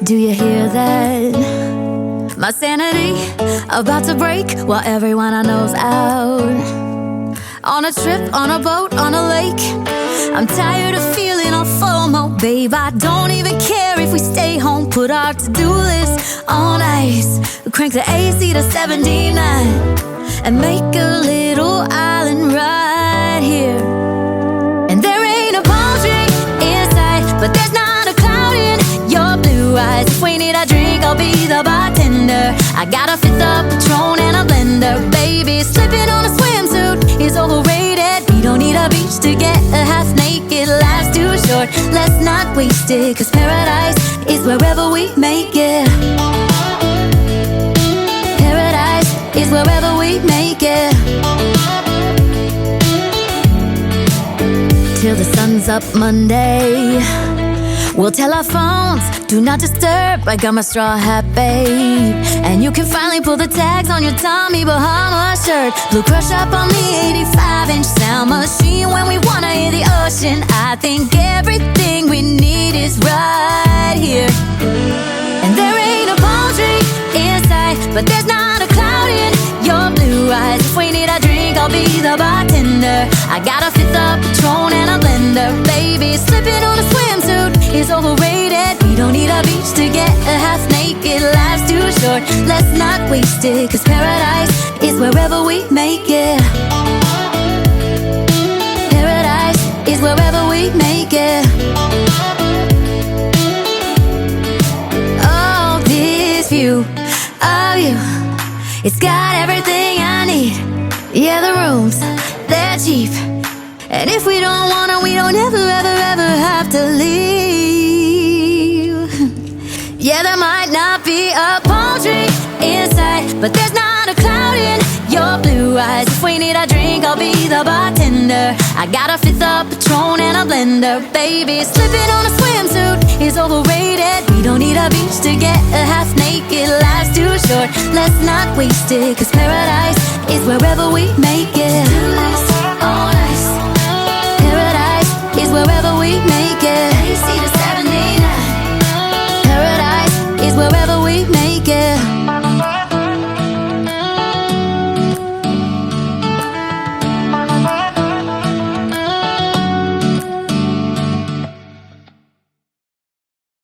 Do you hear that? My sanity about to break while everyone I know's out. On a trip, on a boat, on a lake. I'm tired of feeling all FOMO, babe. I don't even care if we stay home. Put our to-do list on ice. Crank the AC to 79 and make a little island right here. And there ain't a palm tree in sight, but there's not a cloud in your blue eyes. If we need a drink, I'll be the bartender. I got a fifth of Patron and a blender, baby. Slipping on a swimsuit is overrated. We don't need a beach to get a half naked. Life's too short, let's not waste it. Cause paradise is wherever we make it. Paradise is wherever we make it. Till the sun's up Monday, we'll tell our phones, do not disturb. I got my straw hat, babe. And you can finally pull the tags on your Tommy Bahama shirt. Blue crush up on the 85-inch sound machine when we wanna hear the ocean. I think everything we need is right here. And there ain't a palm tree in sight, but there's not a cloud in your blue eyes. If we need a drink, I'll be the bartender. I got a fifth of Patron and a blender, baby. Slipping on a swimsuit is overrated. We don't need a beach to get a half naked. Life's too short, let's not waste it. Cause paradise is wherever we make it. Paradise is wherever we make it. Oh, this view of you, it's got everything I need. Yeah, the rooms, they're cheap. And if we don't wanna, we don't ever, ever, ever have to leave. Yeah, there might not be a palm tree in sight, but there's not a cloud in your blue eyes. If we need a drink, I'll be the bartender. I got a fifth of Patron and a blender, baby. Slipping on a swimsuit is overrated. We don't need a beach to get a half naked. Life's too short, let's not waste it. Cause paradise is wherever we make it. On ice. Paradise is wherever